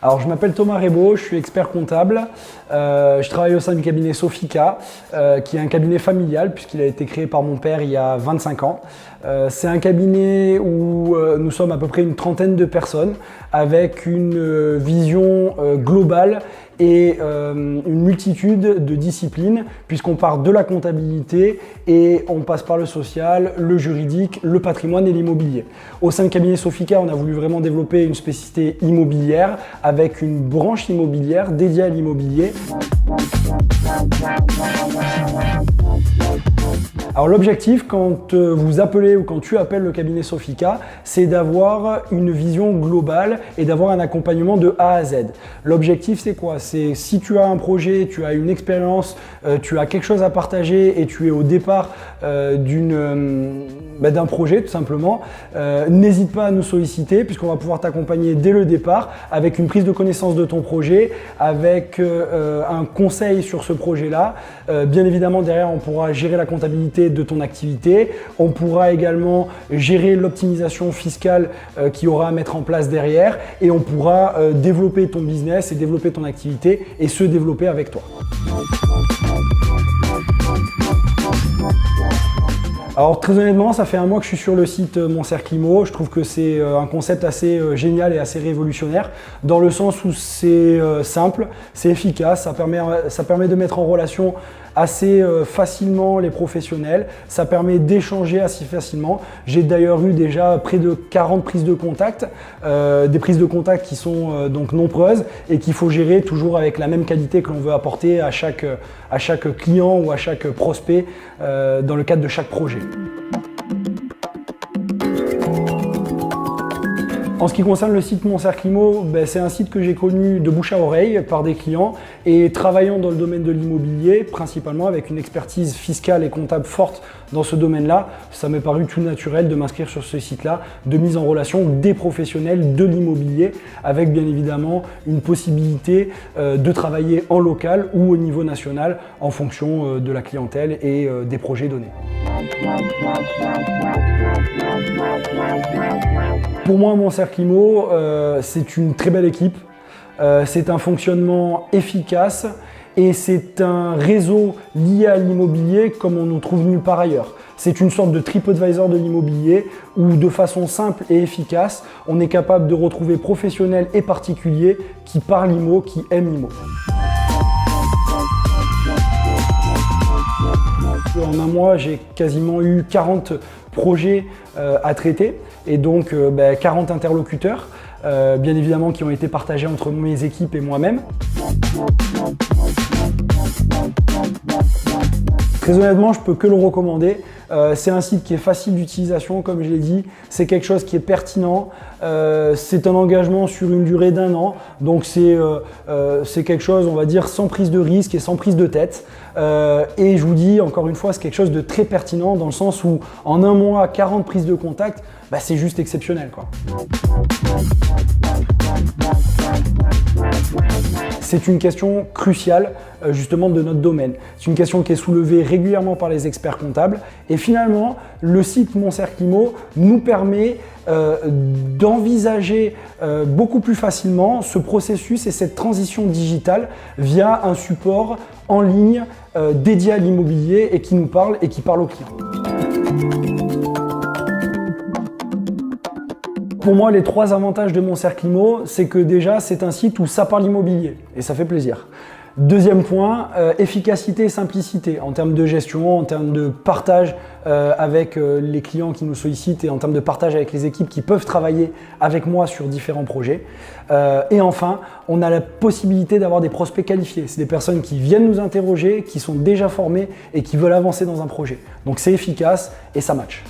Alors, je m'appelle Thomas Rebaud, je suis expert comptable. Je travaille au sein du cabinet Sofica, qui est un cabinet familial puisqu'il a été créé par mon père il y a 25 ans. C'est un cabinet où nous sommes à peu près une trentaine de personnes avec une vision globale et une multitude de disciplines puisqu'on part de la comptabilité et on passe par le social, le juridique, le patrimoine et l'immobilier. Au sein du cabinet Sofica, on a voulu vraiment développer une spécificité immobilière avec une branche immobilière dédiée à l'immobilier. Alors l'objectif quand vous appelez ou quand tu appelles le cabinet Sofica, c'est d'avoir une vision globale et d'avoir un accompagnement de A à Z. L'objectif c'est quoi? C'est si tu as un projet, tu as une expérience, tu as quelque chose à partager et tu es au départ d'un projet tout simplement, n'hésite pas à nous solliciter puisqu'on va pouvoir t'accompagner dès le départ avec une prise de connaissance de ton projet, avec un conseil sur ce projet-là. Bien évidemment derrière on pourra gérer la comptabilité de ton activité, on pourra également gérer l'optimisation fiscale qu'il y aura à mettre en place derrière et on pourra développer ton business et développer ton activité et se développer avec toi. Alors très honnêtement, ça fait un mois que je suis sur le site Mon Cercle Immo. Je trouve que c'est un concept assez génial et assez révolutionnaire dans le sens où c'est simple, c'est efficace, ça permet de mettre en relation assez facilement les professionnels, ça permet d'échanger assez facilement. J'ai d'ailleurs eu déjà près de 40 prises de contact, des prises de contact qui sont donc nombreuses et qu'il faut gérer toujours avec la même qualité que l'on veut apporter à chaque client ou à chaque prospect dans le cadre de chaque projet. En ce qui concerne le site Mon Cercle Immo, c'est un site que j'ai connu de bouche à oreille par des clients et travaillant dans le domaine de l'immobilier, principalement avec une expertise fiscale et comptable forte dans ce domaine-là, ça m'est paru tout naturel de m'inscrire sur ce site-là, de mise en relation des professionnels de l'immobilier avec bien évidemment une possibilité de travailler en local ou au niveau national en fonction de la clientèle et des projets donnés. Pour moi, Mon Cercle Immo, c'est une très belle équipe, c'est un fonctionnement efficace et c'est un réseau lié à l'immobilier comme on ne trouve nulle part ailleurs. C'est une sorte de TripAdvisor de l'immobilier où de façon simple et efficace, on est capable de retrouver professionnels et particuliers qui parlent IMO, qui aiment l'IMO. En un mois, j'ai quasiment eu 40 projets à traiter et donc 40 interlocuteurs, bien évidemment qui ont été partagés entre mes équipes et moi-même. Très honnêtement, je peux que le recommander. C'est un site qui est facile d'utilisation, comme je l'ai dit. C'est quelque chose qui est pertinent. C'est un engagement sur une durée d'1 an. Donc c'est quelque chose, on va dire, sans prise de risque et sans prise de tête. Et je vous dis, encore une fois, c'est quelque chose de très pertinent dans le sens où en un mois, 40 prises de contact, c'est juste exceptionnel, quoi. C'est une question cruciale justement de notre domaine. C'est une question qui est soulevée régulièrement par les experts comptables et finalement le site Mon Cercle Immo nous permet d'envisager beaucoup plus facilement ce processus et cette transition digitale via un support en ligne dédié à l'immobilier et qui nous parle et qui parle aux clients. Pour moi, les 3 avantages de Mon Cercle Immo, c'est que déjà, c'est un site où ça parle immobilier et ça fait plaisir. Deuxième point, efficacité et simplicité en termes de gestion, en termes de partage avec les clients qui nous sollicitent et en termes de partage avec les équipes qui peuvent travailler avec moi sur différents projets. Et enfin, on a la possibilité d'avoir des prospects qualifiés. C'est des personnes qui viennent nous interroger, qui sont déjà formées et qui veulent avancer dans un projet. Donc c'est efficace et ça match.